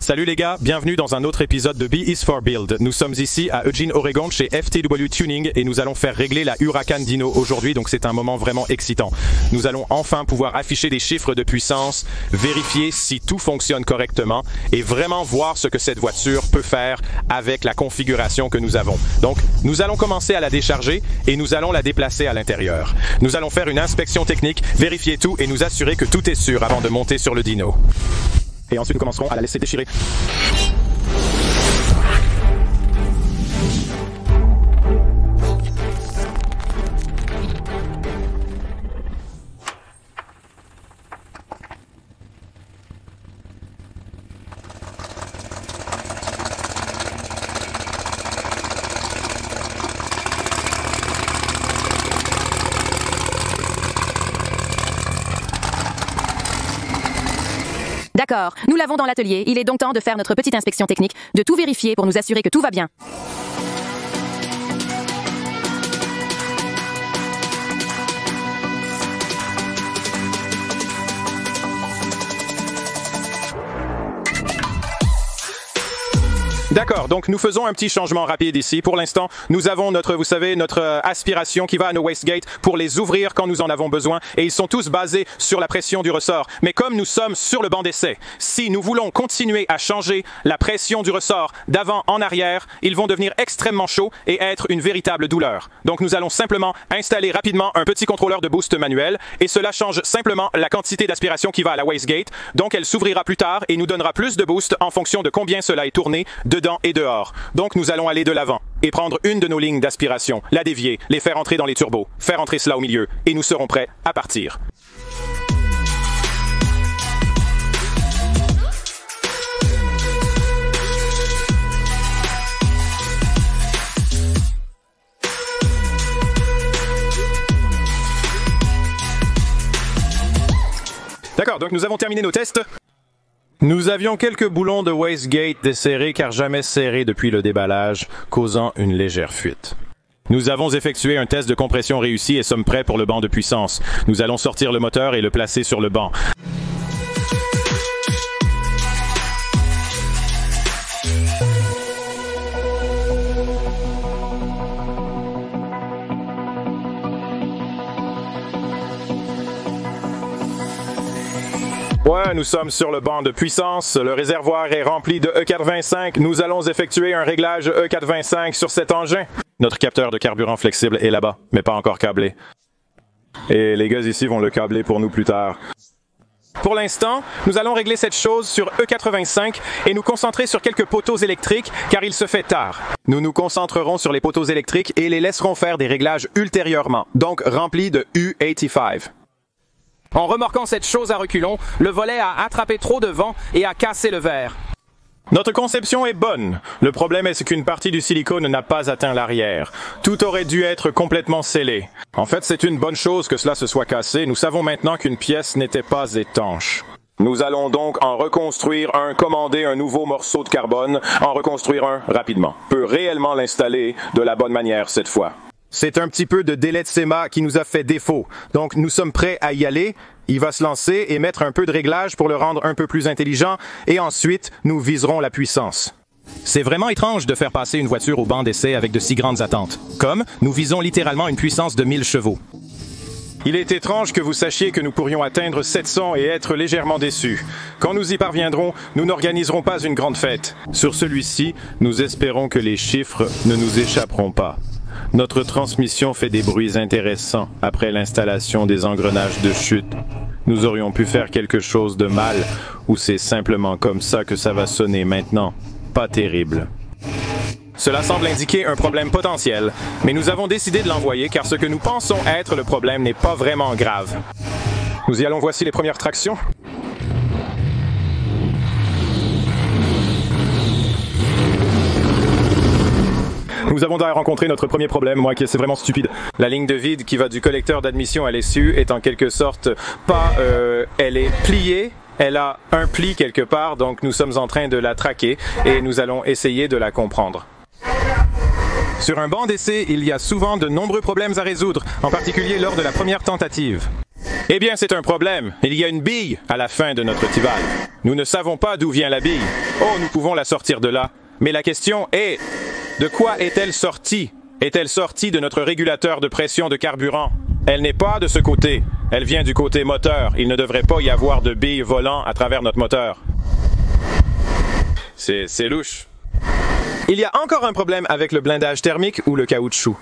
Salut les gars, bienvenue dans un autre épisode de B is for Build. Nous sommes ici à Eugene, Oregon chez FTW Tuning et nous allons faire régler la Huracan Dino aujourd'hui, donc c'est un moment vraiment excitant. Nous allons enfin pouvoir afficher des chiffres de puissance, vérifier si tout fonctionne correctement et vraiment voir ce que cette voiture peut faire avec la configuration que nous avons. Donc nous allons commencer à la décharger et nous allons la déplacer à l'intérieur. Nous allons faire une inspection technique, vérifier tout et nous assurer que tout est sûr avant de monter sur le Dino. Et ensuite nous commencerons à la laisser déchirer. D'accord, nous l'avons dans l'atelier. Il est donc temps de faire notre petite inspection technique, de tout vérifier pour nous assurer que tout va bien. D'accord, donc nous faisons un petit changement rapide ici. Pour l'instant, nous avons notre aspiration qui va à nos wastegates pour les ouvrir quand nous en avons besoin et ils sont tous basés sur la pression du ressort. Mais comme nous sommes sur le banc d'essai, si nous voulons continuer à changer la pression du ressort d'avant en arrière, ils vont devenir extrêmement chauds et être une véritable douleur. Donc nous allons simplement installer rapidement un petit contrôleur de boost manuel et cela change simplement la quantité d'aspiration qui va à la wastegate. Donc elle s'ouvrira plus tard et nous donnera plus de boost en fonction de combien cela est tourné dedans et dehors. Donc nous allons aller de l'avant et prendre une de nos lignes d'aspiration, la dévier, les faire entrer dans les turbos, faire entrer cela au milieu et nous serons prêts à partir. D'accord, donc nous avons terminé nos tests. Nous avions quelques boulons de wastegate desserrés car jamais serrés depuis le déballage, causant une légère fuite. Nous avons effectué un test de compression réussi et sommes prêts pour le banc de puissance. Nous allons sortir le moteur et le placer sur le banc. Ouais, nous sommes sur le banc de puissance. Le réservoir est rempli de E425. Nous allons effectuer un réglage E425 sur cet engin. Notre capteur de carburant flexible est là-bas, mais pas encore câblé. Et les gars ici vont le câbler pour nous plus tard. Pour l'instant, nous allons régler cette chose sur E85 et nous concentrer sur quelques poteaux électriques car il se fait tard. Nous nous concentrerons sur les poteaux électriques et les laisserons faire des réglages ultérieurement, donc remplis de U85. En remorquant cette chose à reculons, le volet a attrapé trop de vent et a cassé le verre. Notre conception est bonne. Le problème est qu'une partie du silicone n'a pas atteint l'arrière. Tout aurait dû être complètement scellé. En fait, c'est une bonne chose que cela se soit cassé. Nous savons maintenant qu'une pièce n'était pas étanche. Nous allons donc en reconstruire un, commander un nouveau morceau de carbone, en reconstruire un rapidement. On peut réellement l'installer de la bonne manière cette fois. C'est un petit peu de délai de SEMA qui nous a fait défaut. Donc nous sommes prêts à y aller. Il va se lancer et mettre un peu de réglage pour le rendre un peu plus intelligent et ensuite nous viserons la puissance. C'est vraiment étrange de faire passer une voiture au banc d'essai avec de si grandes attentes. Comme nous visons littéralement une puissance de 1000 chevaux. Il est étrange que vous sachiez que nous pourrions atteindre 700 et être légèrement déçus. Quand nous y parviendrons, nous n'organiserons pas une grande fête. Sur celui-ci, nous espérons que les chiffres ne nous échapperont pas. Notre transmission fait des bruits intéressants après l'installation des engrenages de chute. Nous aurions pu faire quelque chose de mal, ou c'est simplement comme ça que ça va sonner maintenant. Pas terrible. Cela semble indiquer un problème potentiel, mais nous avons décidé de l'envoyer car ce que nous pensons être le problème n'est pas vraiment grave. Nous y allons, voici les premières tractions. Nous avons d'ailleurs rencontré notre premier problème, c'est vraiment stupide. La ligne de vide qui va du collecteur d'admission à l'essu est en quelque sorte elle est pliée. Elle a un pli quelque part, donc nous sommes en train de la traquer et nous allons essayer de la comprendre. Sur un banc d'essai, il y a souvent de nombreux problèmes à résoudre, en particulier lors de la première tentative. Eh bien, c'est un problème. Il y a une bille à la fin de notre T-valve. Nous ne savons pas d'où vient la bille. Oh, nous pouvons la sortir de là. Mais la question est, de quoi est-elle sortie? Est-elle sortie de notre régulateur de pression de carburant? Elle n'est pas de ce côté. Elle vient du côté moteur. Il ne devrait pas y avoir de billes volant à travers notre moteur. C'est louche. Il y a encore un problème avec le blindage thermique ou le caoutchouc.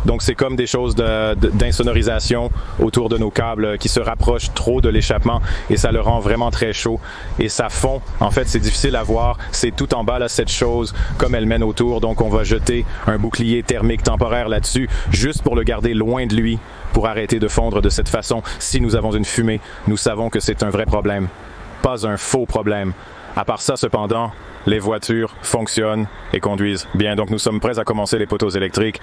Donc c'est comme des choses d'insonorisation autour de nos câbles qui se rapprochent trop de l'échappement et ça le rend vraiment très chaud et ça fond. En fait, c'est difficile à voir. C'est tout en bas là, cette chose, comme elle mène autour. Donc on va jeter un bouclier thermique temporaire là-dessus juste pour le garder loin de lui, pour arrêter de fondre de cette façon. Si nous avons une fumée, nous savons que c'est un vrai problème, pas un faux problème. À part ça, cependant, les voitures fonctionnent et conduisent bien. Donc nous sommes prêts à commencer les poteaux électriques.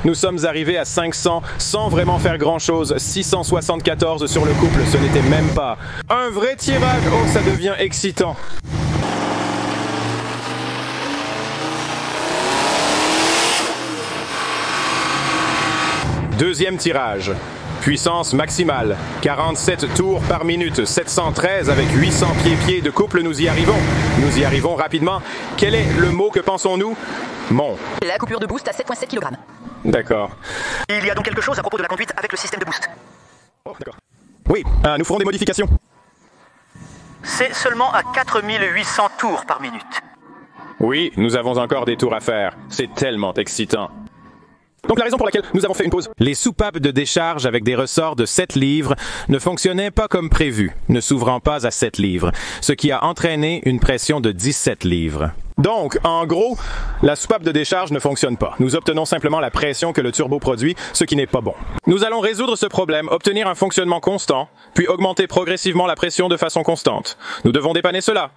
Nous sommes arrivés à 500 sans vraiment faire grand-chose. 674 sur le couple, ce n'était même pas. Un vrai tirage, oh ça devient excitant. Deuxième tirage. Puissance maximale. 47 tours par minute. 713 avec 800 pieds de couple, nous y arrivons. Nous y arrivons rapidement. Quel est le mot que pensons-nous? Mon. La coupure de boost à 7,7 kg. D'accord. Il y a donc quelque chose à propos de la conduite avec le système de boost. Oh, d'accord. Oui, nous ferons des modifications. C'est seulement à 4800 tours par minute. Oui, nous avons encore des tours à faire. C'est tellement excitant. Donc la raison pour laquelle nous avons fait une pause. Les soupapes de décharge avec des ressorts de 7 livres ne fonctionnaient pas comme prévu, ne s'ouvrant pas à 7 livres, ce qui a entraîné une pression de 17 livres. Donc, en gros, la soupape de décharge ne fonctionne pas. Nous obtenons simplement la pression que le turbo produit, ce qui n'est pas bon. Nous allons résoudre ce problème, obtenir un fonctionnement constant, puis augmenter progressivement la pression de façon constante. Nous devons dépanner cela.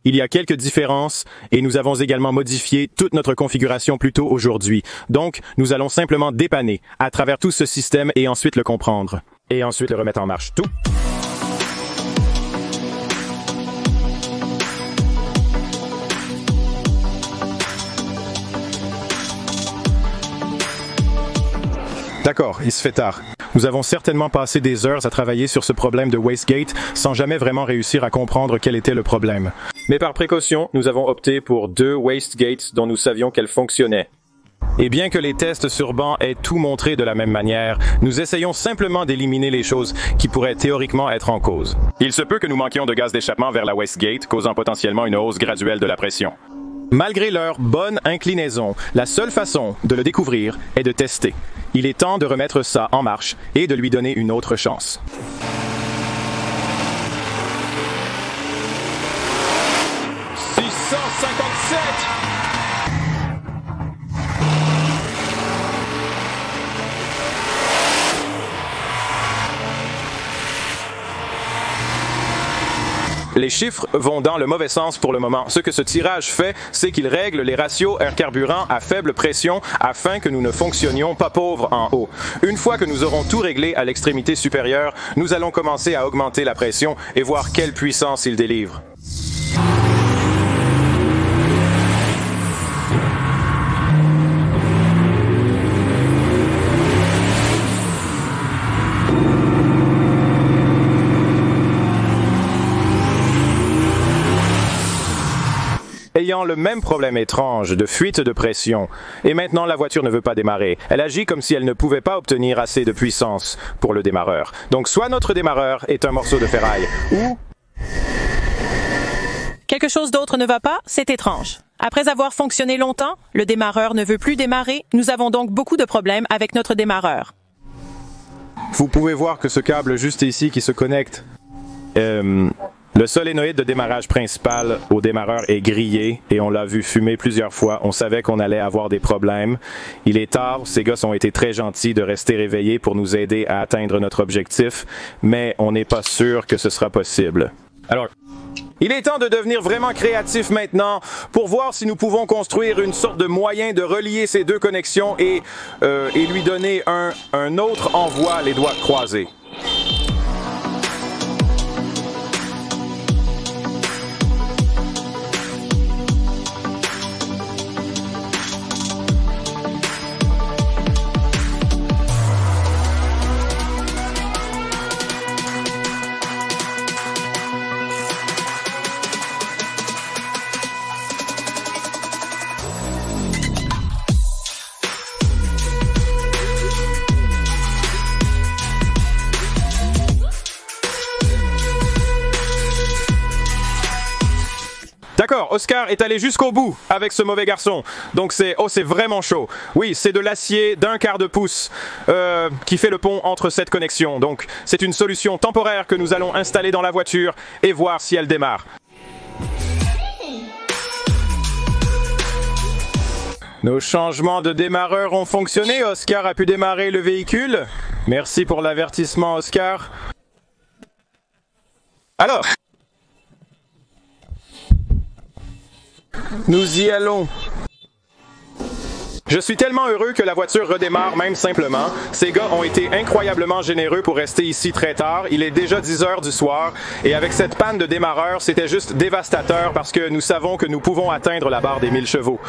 Il y a quelques différences et nous avons également modifié toute notre configuration plus tôt aujourd'hui. Donc, nous allons simplement dépanner à travers tout ce système et ensuite le comprendre. Et ensuite le remettre en marche. Tout. D'accord, il se fait tard. Nous avons certainement passé des heures à travailler sur ce problème de wastegate sans jamais vraiment réussir à comprendre quel était le problème. Mais par précaution, nous avons opté pour 2 wastegates dont nous savions qu'elles fonctionnaient. Et bien que les tests sur banc aient tout montré de la même manière, nous essayons simplement d'éliminer les choses qui pourraient théoriquement être en cause. Il se peut que nous manquions de gaz d'échappement vers la wastegate, causant potentiellement une hausse graduelle de la pression. Malgré leur bonne inclinaison, la seule façon de le découvrir est de tester. Il est temps de remettre ça en marche et de lui donner une autre chance. Les chiffres vont dans le mauvais sens pour le moment. Ce que ce tirage fait, c'est qu'il règle les ratios air-carburant à faible pression afin que nous ne fonctionnions pas pauvres en haut. Une fois que nous aurons tout réglé à l'extrémité supérieure, nous allons commencer à augmenter la pression et voir quelle puissance il délivre. Ayant le même problème étrange de fuite de pression. Et maintenant, la voiture ne veut pas démarrer. Elle agit comme si elle ne pouvait pas obtenir assez de puissance pour le démarreur. Donc, soit notre démarreur est un morceau de ferraille, ou... Quelque chose d'autre ne va pas, c'est étrange. Après avoir fonctionné longtemps, le démarreur ne veut plus démarrer. Nous avons donc beaucoup de problèmes avec notre démarreur. Vous pouvez voir que ce câble juste ici qui se connecte... Le solénoïde de démarrage principal au démarreur est grillé et on l'a vu fumer plusieurs fois. On savait qu'on allait avoir des problèmes. Il est tard, ces gars ont été très gentils de rester réveillés pour nous aider à atteindre notre objectif, mais on n'est pas sûr que ce sera possible. Alors, il est temps de devenir vraiment créatif maintenant pour voir si nous pouvons construire une sorte de moyen de relier ces deux connexions et lui donner un autre envoi les doigts croisés. D'accord, Oscar est allé jusqu'au bout avec ce mauvais garçon. Donc c'est vraiment chaud. Oui, c'est de l'acier d'1/4 de pouce qui fait le pont entre cette connexion. Donc c'est une solution temporaire que nous allons installer dans la voiture et voir si elle démarre. Nos changements de démarreur ont fonctionné. Oscar a pu démarrer le véhicule. Merci pour l'avertissement, Oscar. Alors, nous y allons. Je suis tellement heureux que la voiture redémarre même simplement. Ces gars ont été incroyablement généreux pour rester ici très tard. Il est déjà 10 heures du soir et avec cette panne de démarreur, c'était juste dévastateur parce que nous savons que nous pouvons atteindre la barre des 1000 chevaux.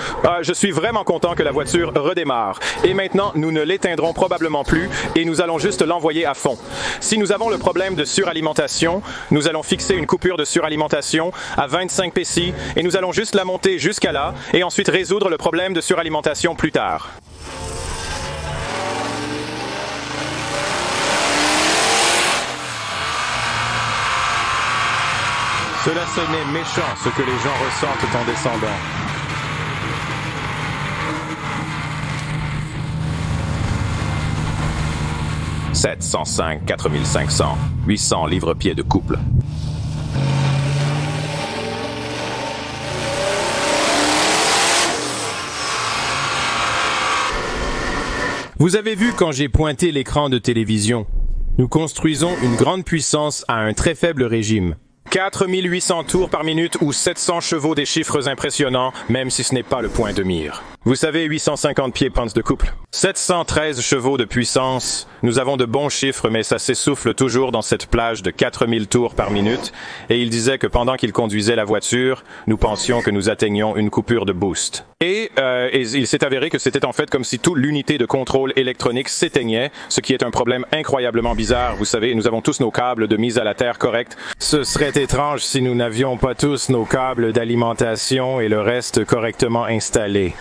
Je suis vraiment content que la voiture redémarre. Et maintenant, nous ne l'éteindrons probablement plus et nous allons juste l'envoyer à fond. Si nous avons le problème de suralimentation, nous allons fixer une coupure de suralimentation à 25 PSI et nous allons juste la monter jusqu'à là et ensuite résoudre le problème de suralimentation plus tard. Cela sonnait méchant ce que les gens ressentent en descendant. « 705, 4500, 800 livres-pieds de couple. » Vous avez vu quand j'ai pointé l'écran de télévision. Nous construisons une grande puissance à un très faible régime. 4800 tours par minute ou 700 chevaux, des chiffres impressionnants, même si ce n'est pas le point de mire. Vous savez, 850 pieds-ponts de couple. 713 chevaux de puissance. Nous avons de bons chiffres, mais ça s'essouffle toujours dans cette plage de 4000 tours par minute. Et il disait que pendant qu'il conduisait la voiture, nous pensions que nous atteignions une coupure de boost. Et il s'est avéré que c'était en fait comme si toute l'unité de contrôle électronique s'éteignait, ce qui est un problème incroyablement bizarre. Vous savez, nous avons tous nos câbles de mise à la terre corrects. Ce serait étrange si nous n'avions pas tous nos câbles d'alimentation et le reste correctement installés.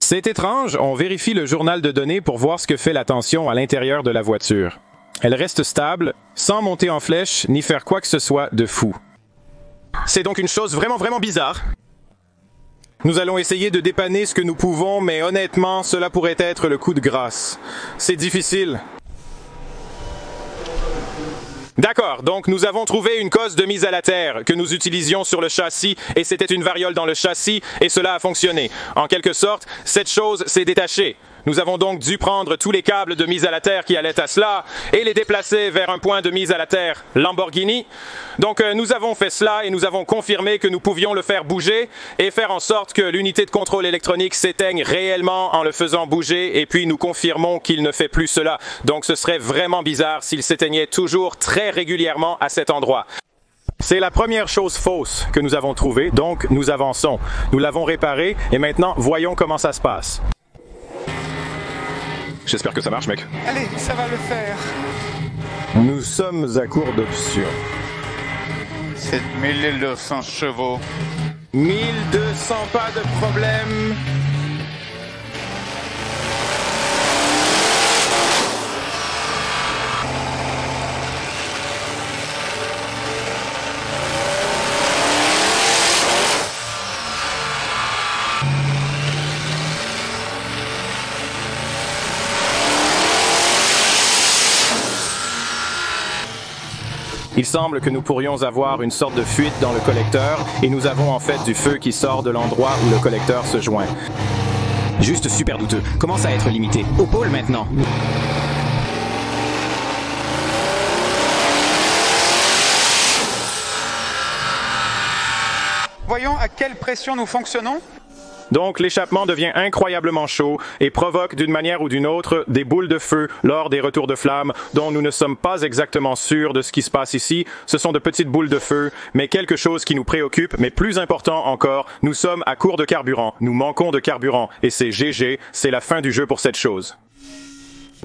C'est étrange, on vérifie le journal de données pour voir ce que fait la tension à l'intérieur de la voiture. Elle reste stable, sans monter en flèche, ni faire quoi que ce soit de fou. C'est donc une chose vraiment bizarre. Nous allons essayer de dépanner ce que nous pouvons, mais honnêtement, cela pourrait être le coup de grâce. C'est difficile. D'accord, donc nous avons trouvé une cause de mise à la terre que nous utilisions sur le châssis et c'était une variole dans le châssis et cela a fonctionné. En quelque sorte, cette chose s'est détachée. Nous avons donc dû prendre tous les câbles de mise à la terre qui allaient à cela et les déplacer vers un point de mise à la terre Lamborghini. Donc nous avons fait cela et nous avons confirmé que nous pouvions le faire bouger et faire en sorte que l'unité de contrôle électronique s'éteigne réellement en le faisant bouger et puis nous confirmons qu'il ne fait plus cela. Donc ce serait vraiment bizarre s'il s'éteignait toujours très régulièrement à cet endroit. C'est la première chose fausse que nous avons trouvée, donc nous avançons. Nous l'avons réparé et maintenant voyons comment ça se passe. J'espère que ça marche, mec. Allez, ça va le faire. Nous sommes à court d'options. 7200 chevaux. 1200, pas de problème. Il semble que nous pourrions avoir une sorte de fuite dans le collecteur et nous avons en fait du feu qui sort de l'endroit où le collecteur se joint. Juste super douteux. Commence à être limité. Au pôle maintenant. Voyons à quelle pression nous fonctionnons. Donc l'échappement devient incroyablement chaud et provoque d'une manière ou d'une autre des boules de feu lors des retours de flammes dont nous ne sommes pas exactement sûrs de ce qui se passe ici. Ce sont de petites boules de feu, mais quelque chose qui nous préoccupe, mais plus important encore, nous sommes à court de carburant. Nous manquons de carburant et c'est GG, c'est la fin du jeu pour cette chose.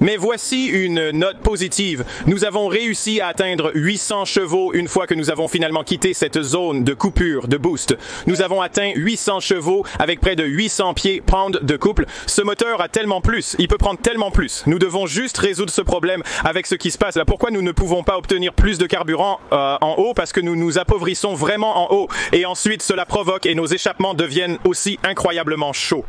Mais voici une note positive. Nous avons réussi à atteindre 800 chevaux une fois que nous avons finalement quitté cette zone de coupure, de boost. Nous avons atteint 800 chevaux avec près de 800 pieds-pound de couple. Ce moteur a tellement plus, il peut prendre tellement plus. Nous devons juste résoudre ce problème avec ce qui se passe là. Pourquoi nous ne pouvons pas obtenir plus de carburant en haut? Parce que nous nous appauvrissons vraiment en haut. Et ensuite, cela provoque et nos échappements deviennent aussi incroyablement chauds.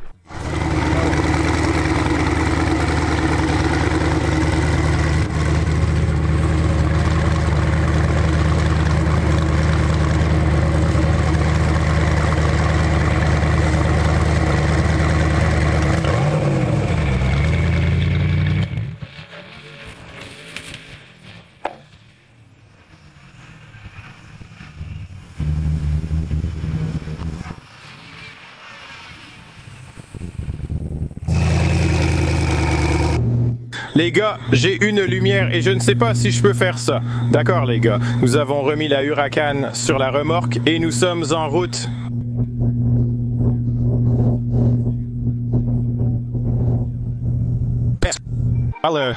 Les gars, j'ai une lumière et je ne sais pas si je peux faire ça. D'accord les gars, nous avons remis la Huracan sur la remorque et nous sommes en route. Alors...